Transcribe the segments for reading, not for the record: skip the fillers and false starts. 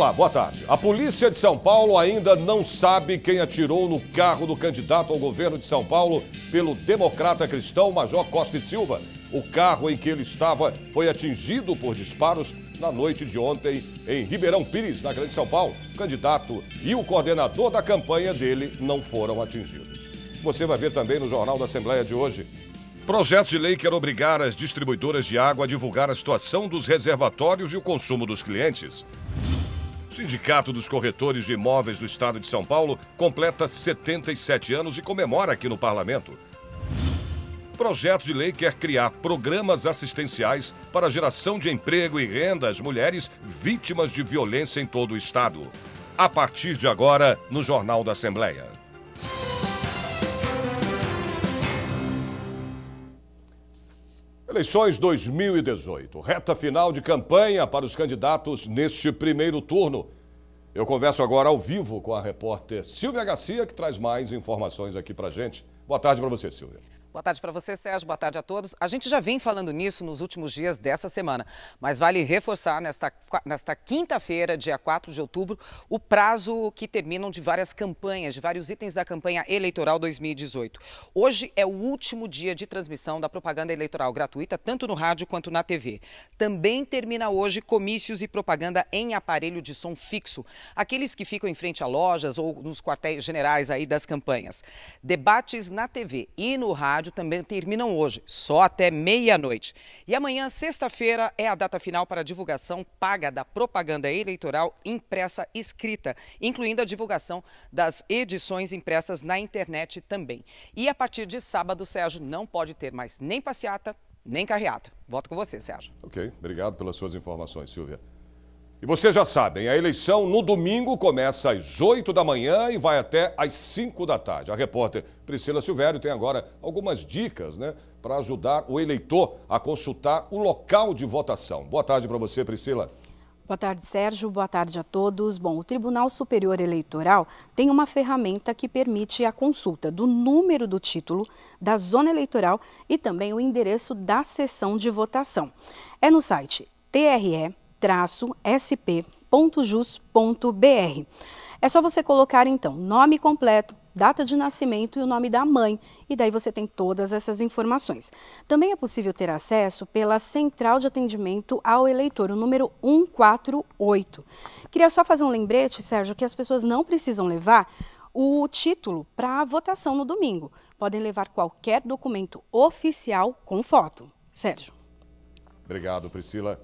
lá, boa tarde. A polícia de São Paulo ainda não sabe quem atirou no carro do candidato ao governo de São Paulo pelo democrata cristão Major Costa e Silva. O carro em que ele estava foi atingido por disparos na noite de ontem em Ribeirão Pires, na Grande São Paulo. O candidato e o coordenador da campanha dele não foram atingidos. Você vai ver também no Jornal da Assembleia de hoje. Projeto de lei quer obrigar as distribuidoras de água a divulgar a situação dos reservatórios e o consumo dos clientes. O Sindicato dos Corretores de Imóveis do Estado de São Paulo completa 77 anos e comemora aqui no Parlamento. Projeto de lei quer criar programas assistenciais para a geração de emprego e renda às mulheres vítimas de violência em todo o Estado. A partir de agora, no Jornal da Assembleia. Eleições 2018, reta final de campanha para os candidatos neste primeiro turno. Eu converso agora ao vivo com a repórter Silvia Garcia, que traz mais informações aqui pra gente. Boa tarde para você, Silvia. Boa tarde para você, Sérgio. Boa tarde a todos. A gente já vem falando nisso nos últimos dias dessa semana, mas vale reforçar nesta quinta-feira, dia 4 de outubro, o prazo que terminam de várias campanhas, de vários itens da campanha eleitoral 2018. Hoje é o último dia de transmissão da propaganda eleitoral gratuita, tanto no rádio quanto na TV. Também termina hoje comícios e propaganda em aparelho de som fixo, aqueles que ficam em frente a lojas ou nos quartéis generais aí das campanhas. Debates na TV e no rádio também terminam hoje, só até meia-noite. E amanhã, sexta-feira, é a data final para a divulgação paga da propaganda eleitoral impressa escrita, incluindo a divulgação das edições impressas na internet também. E a partir de sábado, Sérgio, não pode ter mais nem passeata, nem carreata. Volto com você, Sérgio. Ok, obrigado pelas suas informações, Silvia. E vocês já sabem, a eleição no domingo começa às 8 da manhã e vai até às 5 da tarde. A repórter Priscila Silvério tem agora algumas dicas, para ajudar o eleitor a consultar o local de votação. Boa tarde para você, Priscila. Boa tarde, Sérgio. Boa tarde a todos. Bom, o Tribunal Superior Eleitoral tem uma ferramenta que permite a consulta do número do título, da zona eleitoral e também o endereço da sessão de votação. É no site tre-sp.jus.br. É só você colocar, então, nome completo, data de nascimento e o nome da mãe, e daí você tem todas essas informações. Também é possível ter acesso pela Central de Atendimento ao Eleitor, o número 148. Queria só fazer um lembrete, Sérgio, que as pessoas não precisam levar o título para a votação no domingo. Podem levar qualquer documento oficial com foto. Sérgio. Obrigado, Priscila.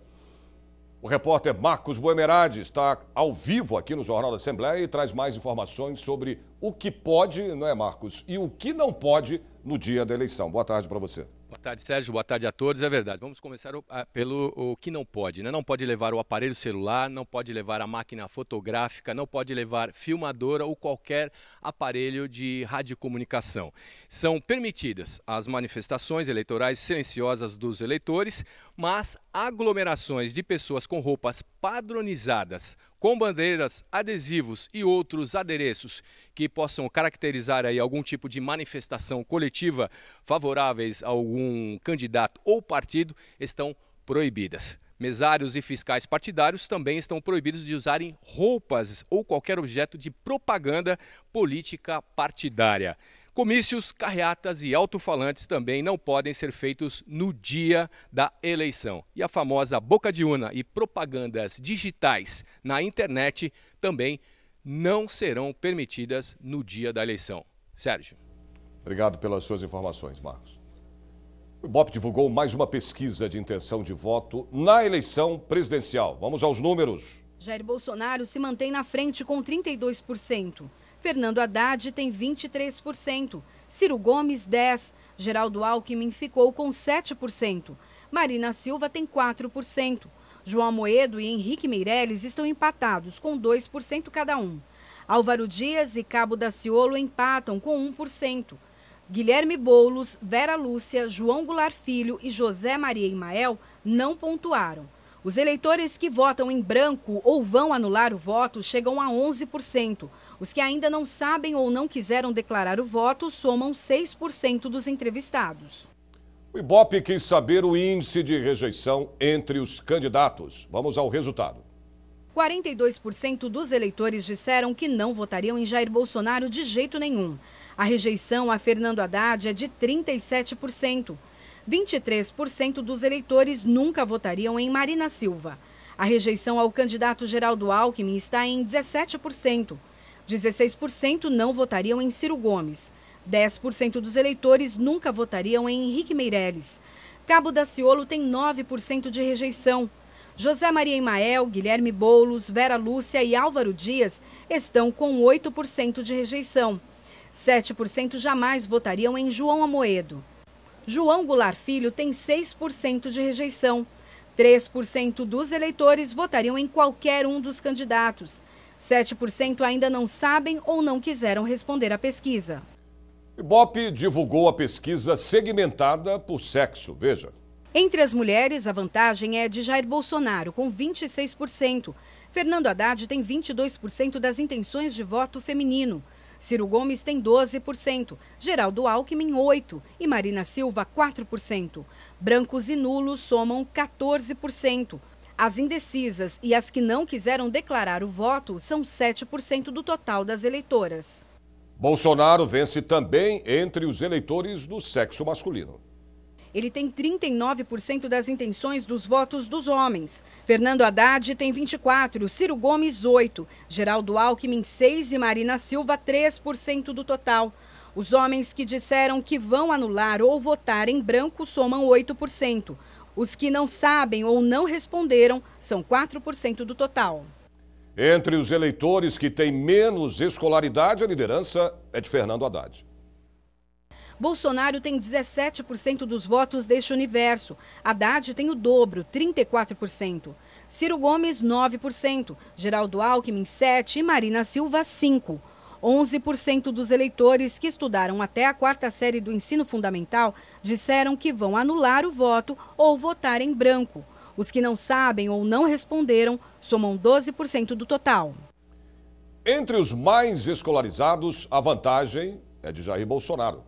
O repórter Marcos Boemerade está ao vivo aqui no Jornal da Assembleia e traz mais informações sobre o que pode, não é, Marcos, e o que não pode no dia da eleição. Boa tarde para você. Boa tarde, Sérgio. Boa tarde a todos. É verdade. Vamos começar pelo o que não pode, Não pode levar o aparelho celular, não pode levar a máquina fotográfica, não pode levar filmadora ou qualquer aparelho de radiocomunicação. São permitidas as manifestações eleitorais silenciosas dos eleitores, mas aglomerações de pessoas com roupas padronizadas, com bandeiras, adesivos e outros adereços que possam caracterizar aí algum tipo de manifestação coletiva favoráveis a algum candidato ou partido estão proibidas. Mesários e fiscais partidários também estão proibidos de usarem roupas ou qualquer objeto de propaganda política partidária. Comícios, carreatas e alto-falantes também não podem ser feitos no dia da eleição. E a famosa boca de urna e propagandas digitais na internet também não serão permitidas no dia da eleição. Sérgio. Obrigado pelas suas informações, Marcos. O Ibope divulgou mais uma pesquisa de intenção de voto na eleição presidencial. Vamos aos números. Jair Bolsonaro se mantém na frente com 32%. Fernando Haddad tem 23%, Ciro Gomes 10%, Geraldo Alckmin ficou com 7%, Marina Silva tem 4%, João Amoedo e Henrique Meirelles estão empatados com 2% cada um. Álvaro Dias e Cabo Daciolo empatam com 1%. Guilherme Boulos, Vera Lúcia, João Goulart Filho e José Maria Imael não pontuaram. Os eleitores que votam em branco ou vão anular o voto chegam a 11%. Os que ainda não sabem ou não quiseram declarar o voto somam 6% dos entrevistados. O Ibope quis saber o índice de rejeição entre os candidatos. Vamos ao resultado. 42% dos eleitores disseram que não votariam em Jair Bolsonaro de jeito nenhum. A rejeição a Fernando Haddad é de 37%. 23% dos eleitores nunca votariam em Marina Silva. A rejeição ao candidato Geraldo Alckmin está em 17%. 16% não votariam em Ciro Gomes. 10% dos eleitores nunca votariam em Henrique Meirelles. Cabo Daciolo tem 9% de rejeição. José Maria Emael, Guilherme Boulos, Vera Lúcia e Álvaro Dias estão com 8% de rejeição. 7% jamais votariam em João Amoedo. João Goulart Filho tem 6% de rejeição. 3% dos eleitores votariam em qualquer um dos candidatos. 7% ainda não sabem ou não quiseram responder à pesquisa. O Ibope divulgou a pesquisa segmentada por sexo. Veja. Entre as mulheres, a vantagem é de Jair Bolsonaro, com 26%. Fernando Haddad tem 22% das intenções de voto feminino. Ciro Gomes tem 12%, Geraldo Alckmin 8% e Marina Silva 4%. Brancos e nulos somam 14%. As indecisas e as que não quiseram declarar o voto são 7% do total das eleitoras. Bolsonaro vence também entre os eleitores do sexo masculino. Ele tem 39% das intenções dos votos dos homens. Fernando Haddad tem 24%, Ciro Gomes 8%, Geraldo Alckmin 6% e Marina Silva 3% do total. Os homens que disseram que vão anular ou votar em branco somam 8%. Os que não sabem ou não responderam são 4% do total. Entre os eleitores que têm menos escolaridade, a liderança é de Fernando Haddad. Bolsonaro tem 17% dos votos deste universo. Haddad tem o dobro, 34%. Ciro Gomes, 9%. Geraldo Alckmin, 7% e Marina Silva, 5%. 11% dos eleitores que estudaram até a 4ª série do ensino fundamental disseram que vão anular o voto ou votar em branco. Os que não sabem ou não responderam somam 12% do total. Entre os mais escolarizados, a vantagem é de Jair Bolsonaro.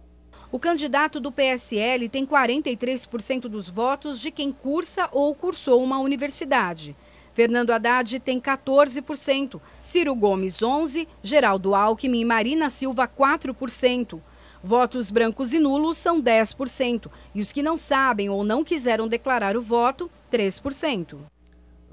O candidato do PSL tem 43% dos votos de quem cursa ou cursou uma universidade. Fernando Haddad tem 14%, Ciro Gomes 11%, Geraldo Alckmin e Marina Silva 4%. Votos brancos e nulos são 10% e os que não sabem ou não quiseram declarar o voto, 3%.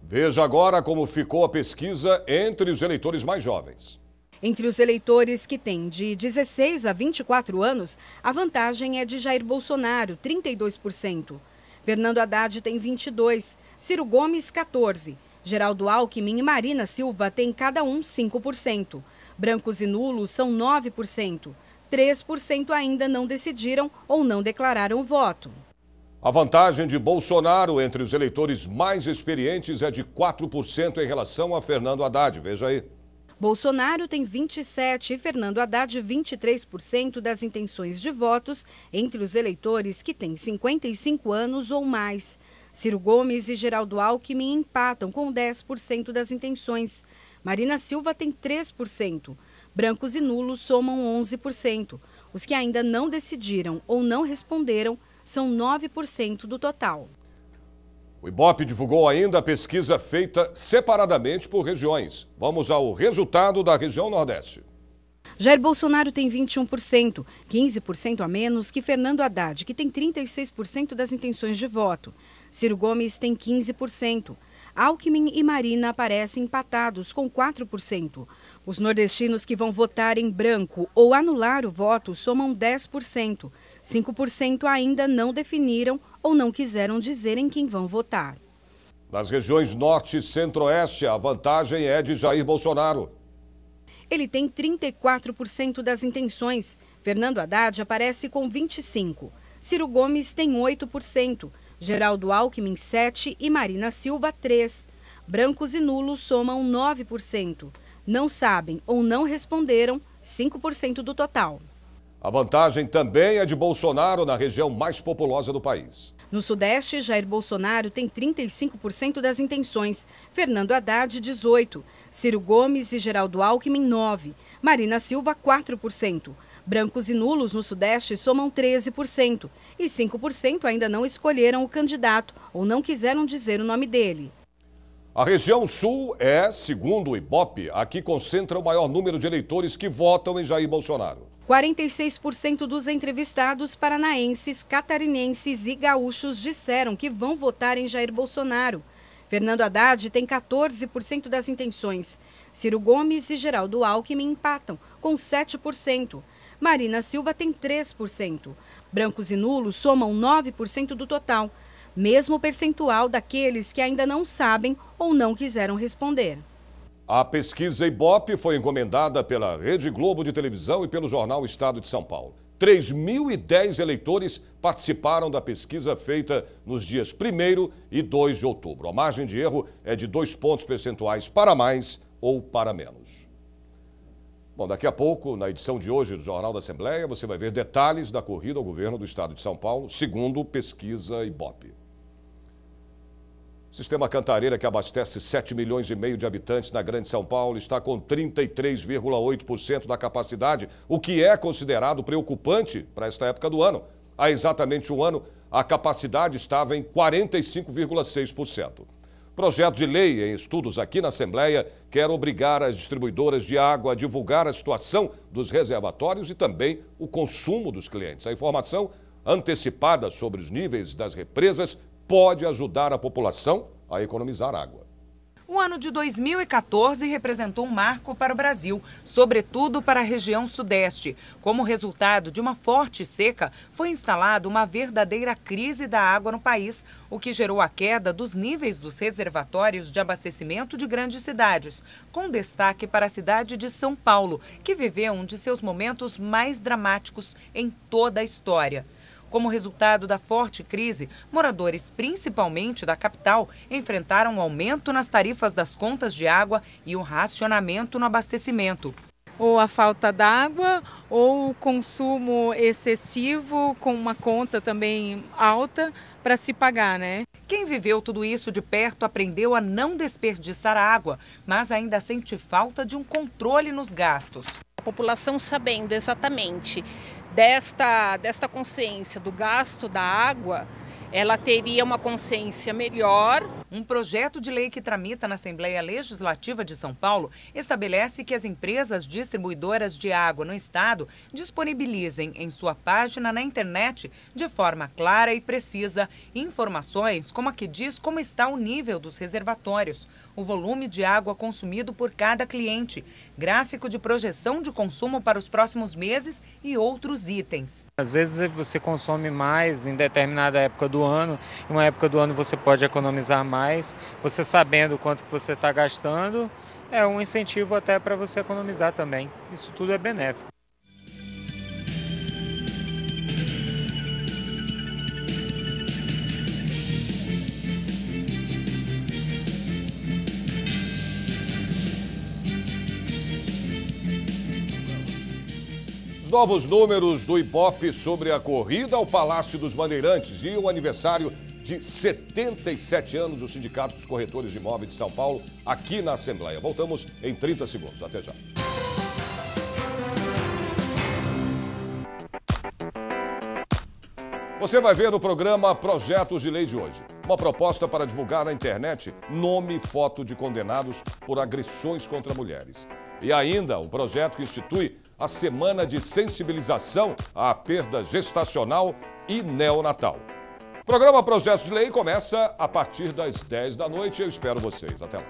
Veja agora como ficou a pesquisa entre os eleitores mais jovens. Entre os eleitores que têm de 16 a 24 anos, a vantagem é de Jair Bolsonaro, 32%. Fernando Haddad tem 22%, Ciro Gomes 14%. Geraldo Alckmin e Marina Silva têm cada um 5%. Brancos e nulos são 9%. 3% ainda não decidiram ou não declararam o voto. A vantagem de Bolsonaro entre os eleitores mais experientes é de 4% em relação a Fernando Haddad. Veja aí. Bolsonaro tem 27% e Fernando Haddad 23% das intenções de votos entre os eleitores que têm 55 anos ou mais. Ciro Gomes e Geraldo Alckmin empatam com 10% das intenções. Marina Silva tem 3%. Brancos e nulos somam 11%. Os que ainda não decidiram ou não responderam são 9% do total. O Ibope divulgou ainda a pesquisa feita separadamente por regiões. Vamos ao resultado da região Nordeste. Jair Bolsonaro tem 21%, 15% a menos que Fernando Haddad, que tem 36% das intenções de voto. Ciro Gomes tem 15%. Alckmin e Marina aparecem empatados com 4%. Os nordestinos que vão votar em branco ou anular o voto somam 10%. 5% ainda não definiram ou não quiseram dizer em quem vão votar. Nas regiões Norte e Centro-Oeste, a vantagem é de Jair Bolsonaro. Ele tem 34% das intenções. Fernando Haddad aparece com 25%. Ciro Gomes tem 8%. Geraldo Alckmin 7% e Marina Silva 3%. Brancos e nulos somam 9%. Não sabem ou não responderam 5% do total. A vantagem também é de Bolsonaro na região mais populosa do país. No Sudeste, Jair Bolsonaro tem 35% das intenções. Fernando Haddad 18%. Ciro Gomes e Geraldo Alckmin 9%. Marina Silva 4%. Brancos e nulos no Sudeste somam 13% e 5% ainda não escolheram o candidato ou não quiseram dizer o nome dele. A região sul é, segundo o Ibope, a que concentra o maior número de eleitores que votam em Jair Bolsonaro. 46% dos entrevistados paranaenses, catarinenses e gaúchos disseram que vão votar em Jair Bolsonaro. Fernando Haddad tem 14% das intenções. Ciro Gomes e Geraldo Alckmin empatam, com 7%. Marina Silva tem 3%. Brancos e nulos somam 9% do total. Mesmo percentual daqueles que ainda não sabem ou não quiseram responder. A pesquisa Ibope foi encomendada pela Rede Globo de televisão e pelo jornal Estado de São Paulo. 3.010 eleitores participaram da pesquisa feita nos dias 1º e 2 de outubro. A margem de erro é de 2 pontos percentuais para mais ou para menos. Bom, daqui a pouco, na edição de hoje do Jornal da Assembleia, você vai ver detalhes da corrida ao governo do Estado de São Paulo, segundo pesquisa Ibope. O sistema Cantareira, que abastece 7,5 milhões de habitantes na Grande São Paulo, está com 33,8% da capacidade, o que é considerado preocupante para esta época do ano. Há exatamente um ano, a capacidade estava em 45,6%. Projeto de lei em estudos aqui na Assembleia quer obrigar as distribuidoras de água a divulgar a situação dos reservatórios e também o consumo dos clientes. A informação antecipada sobre os níveis das represas pode ajudar a população a economizar água. O ano de 2014 representou um marco para o Brasil, sobretudo para a região sudeste. Como resultado de uma forte seca, foi instalada uma verdadeira crise da água no país, o que gerou a queda dos níveis dos reservatórios de abastecimento de grandes cidades, com destaque para a cidade de São Paulo, que viveu um de seus momentos mais dramáticos em toda a história. Como resultado da forte crise, moradores, principalmente da capital, enfrentaram um aumento nas tarifas das contas de água e um racionamento no abastecimento. Ou a falta d'água, ou o consumo excessivo, com uma conta também alta para se pagar, né? Quem viveu tudo isso de perto aprendeu a não desperdiçar água, mas ainda sente falta de um controle nos gastos. A população sabendo exatamente desta consciência do gasto da água, ela teria uma consciência melhor. Um projeto de lei que tramita na Assembleia Legislativa de São Paulo estabelece que as empresas distribuidoras de água no estado disponibilizem em sua página na internet, de forma clara e precisa, informações como a que diz como está o nível dos reservatórios, o volume de água consumido por cada cliente, gráfico de projeção de consumo para os próximos meses e outros itens. Às vezes você consome mais em determinada época do ano, em uma época do ano você pode economizar mais, você sabendo quanto que você está gastando, é um incentivo até para você economizar também. Isso tudo é benéfico. Os novos números do Ibope sobre a corrida ao Palácio dos Bandeirantes e o aniversário de 77 anos do Sindicato dos Corretores de Imóveis de São Paulo, aqui na Assembleia. Voltamos em 30 segundos. Até já. Você vai ver no programa Projetos de Lei de hoje. Uma proposta para divulgar na internet nome e foto de condenados por agressões contra mulheres. E ainda um projeto que institui a Semana de Sensibilização à Perda Gestacional e Neonatal. O programa Projetos de Lei começa a partir das 10 da noite. Eu espero vocês. Até lá.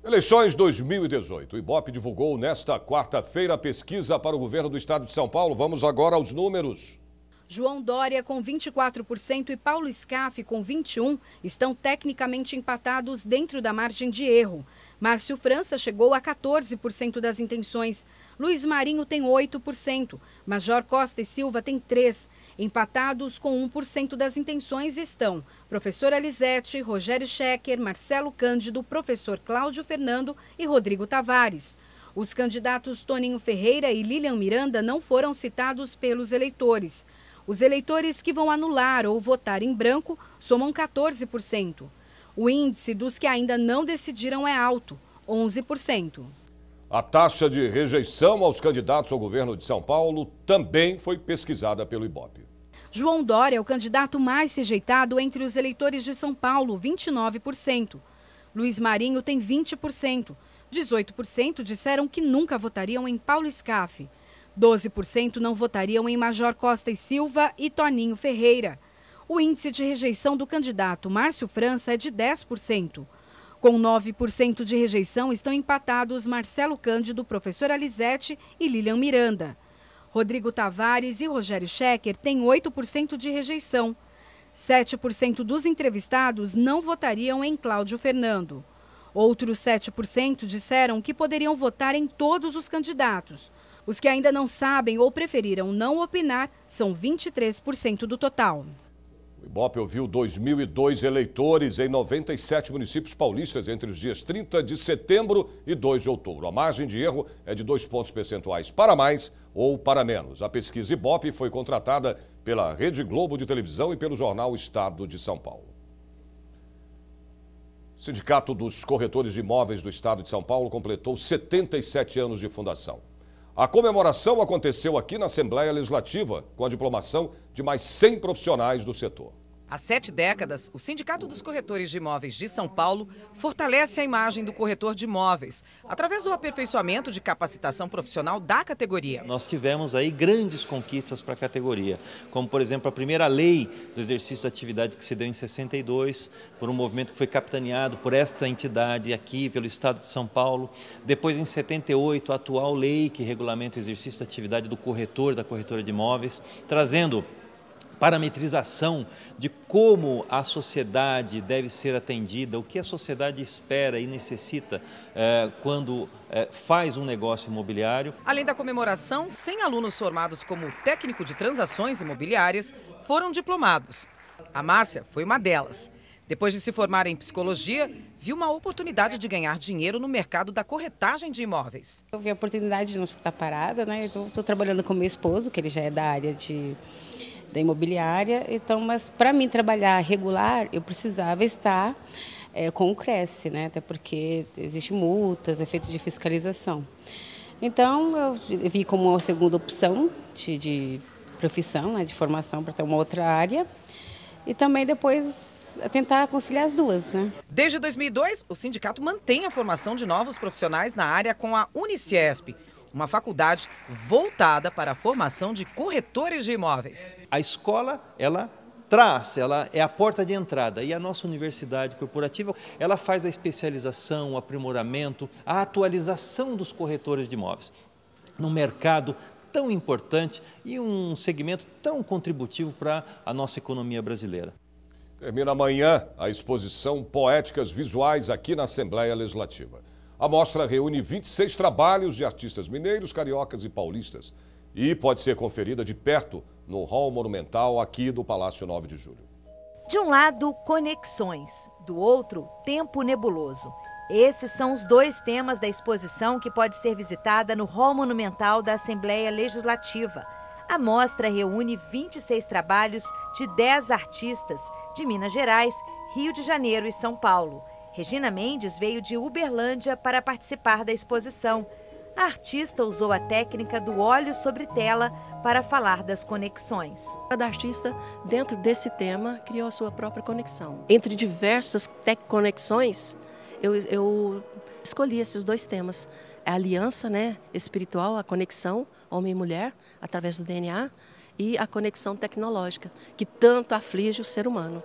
Eleições 2018. O Ibope divulgou nesta quarta-feira a pesquisa para o governo do estado de São Paulo. Vamos agora aos números. João Dória, com 24%, e Paulo Scaff, com 21%, estão tecnicamente empatados dentro da margem de erro. Márcio França chegou a 14% das intenções. Luiz Marinho tem 8%. Major Costa e Silva tem 3%. Empatados com 1% das intenções estão professora Lisete, Rogério Schecker, Marcelo Cândido, professor Cláudio Fernando e Rodrigo Tavares. Os candidatos Toninho Ferreira e Lilian Miranda não foram citados pelos eleitores. Os eleitores que vão anular ou votar em branco somam 14%. O índice dos que ainda não decidiram é alto, 11%. A taxa de rejeição aos candidatos ao governo de São Paulo também foi pesquisada pelo Ibope. João Dória é o candidato mais rejeitado entre os eleitores de São Paulo, 29%. Luiz Marinho tem 20%. 18% disseram que nunca votariam em Paulo Scaff. 12% não votariam em Major Costa e Silva e Toninho Ferreira. O índice de rejeição do candidato Márcio França é de 10%. Com 9% de rejeição estão empatados Marcelo Cândido, professor Alizete e Lilian Miranda. Rodrigo Tavares e Rogério Schecker têm 8% de rejeição. 7% dos entrevistados não votariam em Cláudio Fernando. Outros 7% disseram que poderiam votar em todos os candidatos. Os que ainda não sabem ou preferiram não opinar são 23% do total. O Ibope ouviu 2.002 eleitores em 97 municípios paulistas entre os dias 30 de setembro e 2 de outubro. A margem de erro é de 2 pontos percentuais para mais ou para menos. A pesquisa Ibope foi contratada pela Rede Globo de televisão e pelo jornal Estado de São Paulo. O Sindicato dos Corretores de Imóveis do Estado de São Paulo completou 77 anos de fundação. A comemoração aconteceu aqui na Assembleia Legislativa, com a diplomação de mais 100 profissionais do setor. Há 7 décadas, o Sindicato dos Corretores de Imóveis de São Paulo fortalece a imagem do corretor de imóveis, através do aperfeiçoamento de capacitação profissional da categoria. Nós tivemos aí grandes conquistas para a categoria, como, por exemplo, a primeira lei do exercício da atividade que se deu em 62, por um movimento que foi capitaneado por esta entidade aqui, pelo Estado de São Paulo. Depois, em 78, a atual lei que regulamenta o exercício da atividade do corretor, da corretora de imóveis, trazendo parametrização de como a sociedade deve ser atendida, o que a sociedade espera e necessita quando faz um negócio imobiliário. Além da comemoração, 100 alunos formados como técnico de transações imobiliárias foram diplomados. A Márcia foi uma delas. Depois de se formar em psicologia, viu uma oportunidade de ganhar dinheiro no mercado da corretagem de imóveis. Eu vi a oportunidade de não ficar parada, né? Estou trabalhando com meu esposo, que ele já é da área da imobiliária, então, mas para mim trabalhar regular, eu precisava estar com o Cresce, né? Até porque existem multas, efeitos de fiscalização. Então, eu vi como uma segunda opção de profissão, né? De formação para ter uma outra área, e também depois tentar conciliar as duas, né? Desde 2002, o sindicato mantém a formação de novos profissionais na área com a Uniciesp, uma faculdade voltada para a formação de corretores de imóveis. A escola, ela é a porta de entrada, e a nossa universidade corporativa, ela faz a especialização, o aprimoramento, a atualização dos corretores de imóveis num mercado tão importante e um segmento tão contributivo para a nossa economia brasileira. Termina amanhã a exposição Poéticas Visuais aqui na Assembleia Legislativa. A mostra reúne 26 trabalhos de artistas mineiros, cariocas e paulistas e pode ser conferida de perto no hall monumental aqui do Palácio 9 de Julho. De um lado, conexões, do outro, tempo nebuloso. Esses são os dois temas da exposição que pode ser visitada no hall monumental da Assembleia Legislativa. A mostra reúne 26 trabalhos de 10 artistas de Minas Gerais, Rio de Janeiro e São Paulo. Regina Mendes veio de Uberlândia para participar da exposição. A artista usou a técnica do óleo sobre tela para falar das conexões. Cada artista, dentro desse tema, criou a sua própria conexão. Entre diversas conexões, eu escolhi esses dois temas. A aliança, né, espiritual, a conexão homem e mulher, através do DNA, e a conexão tecnológica, que tanto aflige o ser humano.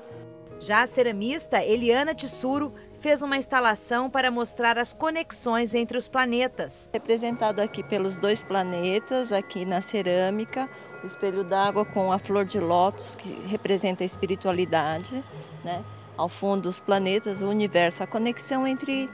Já a ceramista Eliana Tissuro fez uma instalação para mostrar as conexões entre os planetas. Representado aqui pelos dois planetas, aqui na cerâmica, o espelho d'água com a flor de lótus, que representa a espiritualidade, né? Ao fundo, os planetas, o universo, a conexão entre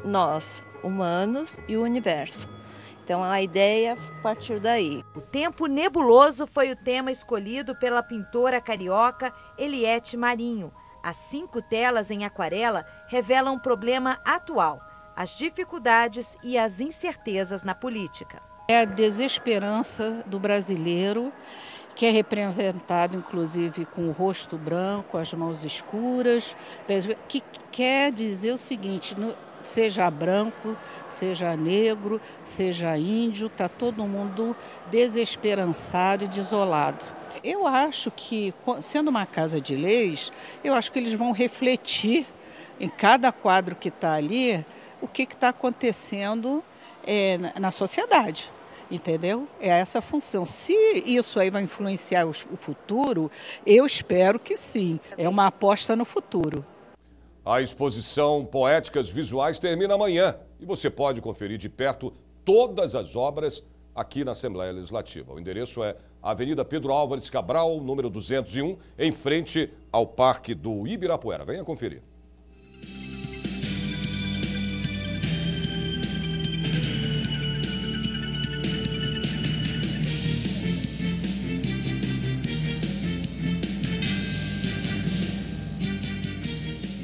nós, humanos, e o universo. Então a ideia partiu daí. O tempo nebuloso foi o tema escolhido pela pintora carioca Eliete Marinho. As 5 telas em aquarela revelam um problema atual, as dificuldades e as incertezas na política. É a desesperança do brasileiro, que é representado inclusive com o rosto branco, as mãos escuras, que quer dizer o seguinte: seja branco, seja negro, seja índio, está todo mundo desesperançado e desolado. Eu acho que, sendo uma casa de leis, eu acho que eles vão refletir em cada quadro que está ali o que está acontecendo na sociedade. Entendeu? É essa a função. Se isso aí vai influenciar o futuro, eu espero que sim. É uma aposta no futuro. A exposição Poéticas Visuais termina amanhã e você pode conferir de perto todas as obras aqui na Assembleia Legislativa. O endereço é Avenida Pedro Álvares Cabral, número 201, em frente ao Parque do Ibirapuera. Venha conferir.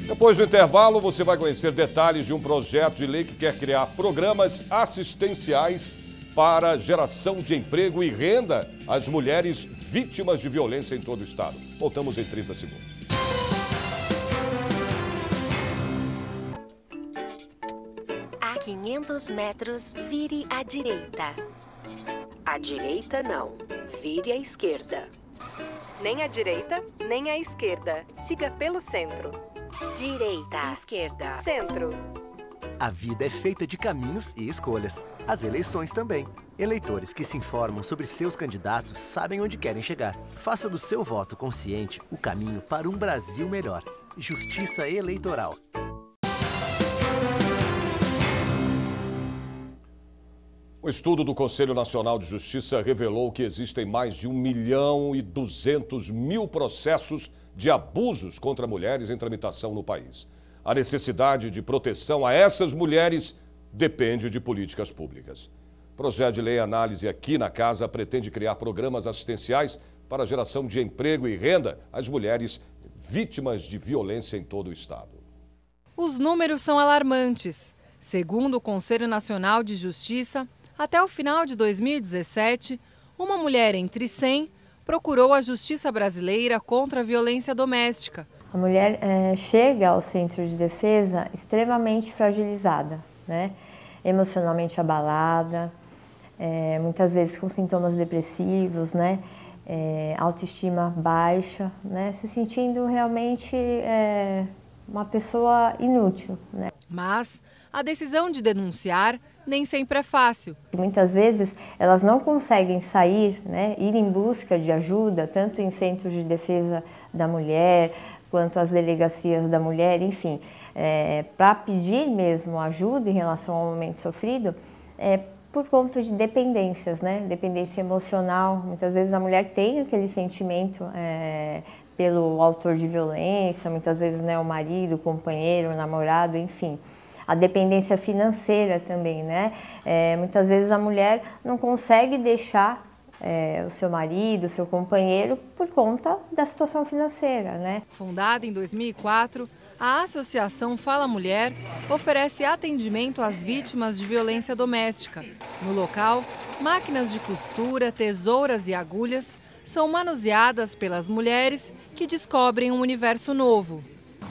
Depois do intervalo, você vai conhecer detalhes de um projeto de lei que quer criar programas assistenciais para geração de emprego e renda às mulheres vítimas de violência em todo o estado. Voltamos em 30 segundos. A 500 metros, vire à direita. À direita não, vire à esquerda. Nem à direita, nem à esquerda. Siga pelo centro. Direita, esquerda, centro. A vida é feita de caminhos e escolhas. As eleições também. Eleitores que se informam sobre seus candidatos sabem onde querem chegar. Faça do seu voto consciente o caminho para um Brasil melhor. Justiça Eleitoral. O estudo do Conselho Nacional de Justiça revelou que existem mais de 1.200.000 processos de abusos contra mulheres em tramitação no país. A necessidade de proteção a essas mulheres depende de políticas públicas. O projeto de lei análise aqui na casa pretende criar programas assistenciais para a geração de emprego e renda às mulheres vítimas de violência em todo o estado. Os números são alarmantes. Segundo o Conselho Nacional de Justiça, até o final de 2017, uma mulher entre 100 procurou a Justiça Brasileira contra a violência doméstica. A mulher chega ao centro de defesa extremamente fragilizada, né? Emocionalmente abalada, muitas vezes com sintomas depressivos, né? Autoestima baixa, né? Se sentindo realmente uma pessoa inútil, né? Mas a decisão de denunciar nem sempre é fácil. Muitas vezes elas não conseguem sair, né, ir em busca de ajuda, tanto em centros de defesa da mulher, quanto as delegacias da mulher, enfim, para pedir mesmo ajuda em relação ao momento sofrido, por conta de dependências, né, dependência emocional. Muitas vezes a mulher tem aquele sentimento pelo autor de violência, muitas vezes, né, o marido, o companheiro, o namorado, enfim. A dependência financeira também, né? Muitas vezes a mulher não consegue deixar o seu marido, o seu companheiro, por conta da situação financeira, né? Fundada em 2004, a Associação Fala Mulher oferece atendimento às vítimas de violência doméstica. No local, máquinas de costura, tesouras e agulhas são manuseadas pelas mulheres que descobrem um universo novo.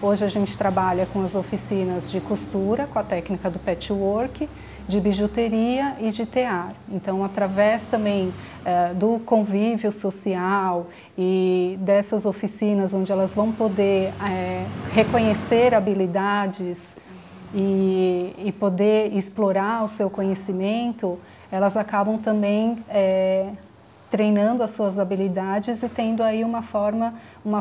Hoje a gente trabalha com as oficinas de costura, com a técnica do patchwork, de bijuteria e de tear. Então, através também do convívio social e dessas oficinas onde elas vão poder reconhecer habilidades e poder explorar o seu conhecimento, elas acabam também treinando as suas habilidades e tendo aí uma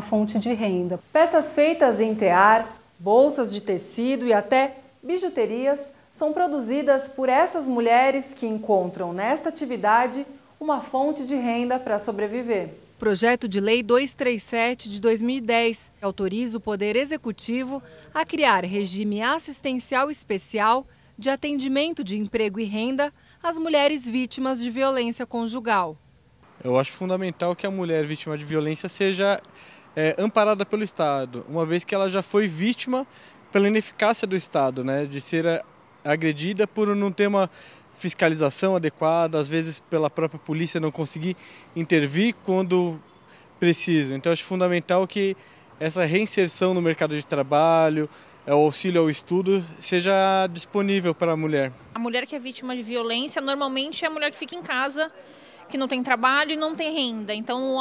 fonte de renda. Peças feitas em tear, bolsas de tecido e até bijuterias são produzidas por essas mulheres que encontram nesta atividade uma fonte de renda para sobreviver. Projeto de Lei 237 de 2010 autoriza o Poder Executivo a criar regime assistencial especial de atendimento de emprego e renda às mulheres vítimas de violência conjugal. Eu acho fundamental que a mulher vítima de violência seja amparada pelo Estado, uma vez que ela já foi vítima pela ineficácia do Estado, né, de ser agredida por não ter uma fiscalização adequada, às vezes pela própria polícia não conseguir intervir quando precisa. Então acho fundamental que essa reinserção no mercado de trabalho, o auxílio ao estudo, seja disponível para a mulher. A mulher que é vítima de violência normalmente é a mulher que fica em casa que não tem trabalho e não tem renda. Então,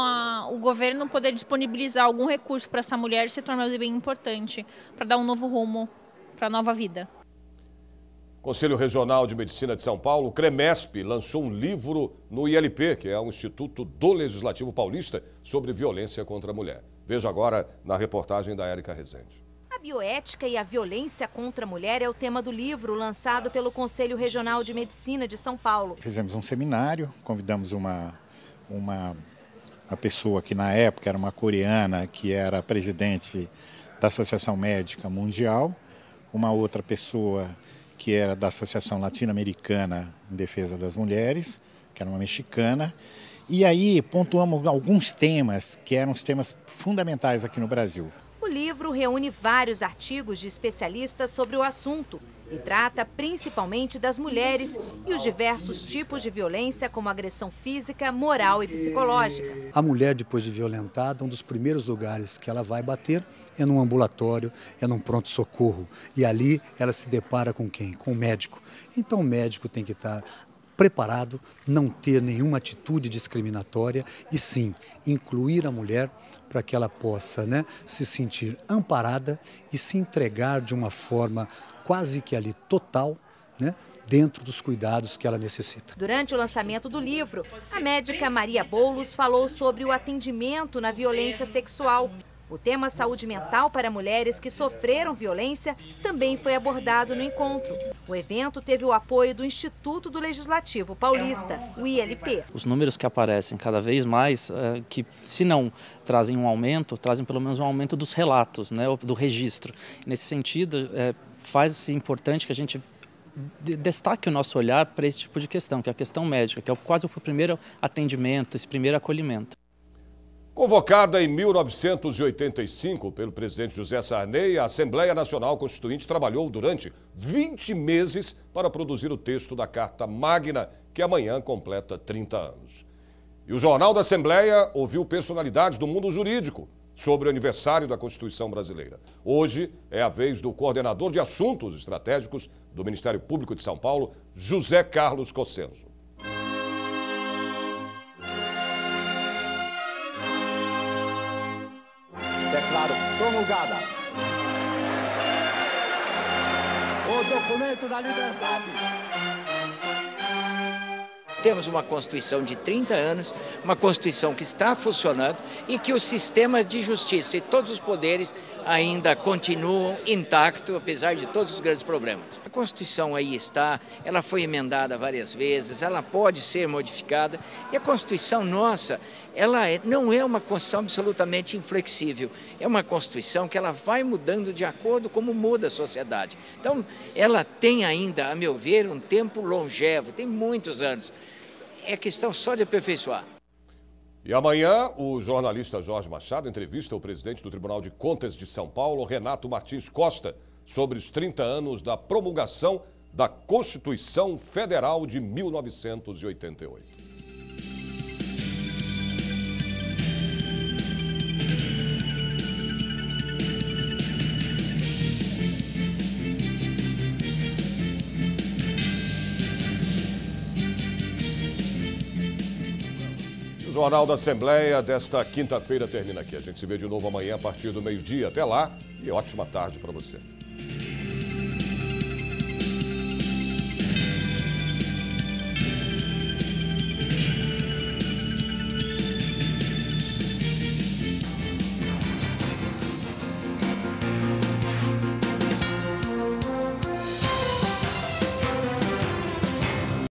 o governo poder disponibilizar algum recurso para essa mulher se torna bem importante para dar um novo rumo para a nova vida. Conselho Regional de Medicina de São Paulo, o CREMESP, lançou um livro no ILP, que é o Instituto do Legislativo Paulista, sobre violência contra a mulher. Veja agora na reportagem da Érica Rezende. A bioética e a violência contra a mulher é o tema do livro lançado pelo Conselho Regional de Medicina de São Paulo. Fizemos um seminário, convidamos uma pessoa que na época era uma coreana, que era presidente da Associação Médica Mundial, uma outra pessoa que era da Associação Latino-Americana em Defesa das Mulheres, que era uma mexicana, e aí pontuamos alguns temas que eram os temas fundamentais aqui no Brasil. O livro reúne vários artigos de especialistas sobre o assunto e trata principalmente das mulheres e os diversos tipos de violência, como agressão física, moral e psicológica. A mulher, depois de violentada, um dos primeiros lugares que ela vai bater é num ambulatório, é num pronto-socorro. E ali ela se depara com quem? Com o médico. Então o médico tem que estar preparado, não ter nenhuma atitude discriminatória e sim incluir a mulher para que ela possa, se sentir amparada e se entregar de uma forma quase que ali total, dentro dos cuidados que ela necessita. Durante o lançamento do livro, a médica Maria Boulos falou sobre o atendimento na violência sexual. O tema saúde mental para mulheres que sofreram violência também foi abordado no encontro. O evento teve o apoio do Instituto do Legislativo Paulista, o ILP. Os números que aparecem cada vez mais, que se não trazem um aumento, trazem pelo menos um aumento dos relatos, do registro. Nesse sentido, faz-se importante que a gente destaque o nosso olhar para esse tipo de questão, que é a questão médica, que é quase o primeiro atendimento, esse primeiro acolhimento. Convocada em 1985 pelo presidente José Sarney, a Assembleia Nacional Constituinte trabalhou durante 20 meses para produzir o texto da Carta Magna, que amanhã completa 30 anos. E o Jornal da Assembleia ouviu personalidades do mundo jurídico sobre o aniversário da Constituição brasileira. Hoje é a vez do coordenador de assuntos estratégicos do Ministério Público de São Paulo, José Carlos Cossenzo. Declaro promulgada o documento da liberdade. Temos uma Constituição de 30 anos, uma Constituição que está funcionando e que os sistemas de justiça e todos os poderes ainda continuam intactos, apesar de todos os grandes problemas. A Constituição aí está, ela foi emendada várias vezes, ela pode ser modificada e a Constituição nossa, ela não é uma Constituição absolutamente inflexível, é uma Constituição que ela vai mudando de acordo com como muda a sociedade. Então, ela tem ainda, a meu ver, um tempo longevo, tem muitos anos. É questão só de aperfeiçoar. E amanhã, o jornalista Jorge Machado entrevista o presidente do Tribunal de Contas de São Paulo, Renato Martins Costa, sobre os 30 anos da promulgação da Constituição Federal de 1988. O Jornal da Assembleia desta quinta-feira termina aqui. A gente se vê de novo amanhã a partir do meio-dia. Até lá e ótima tarde para você.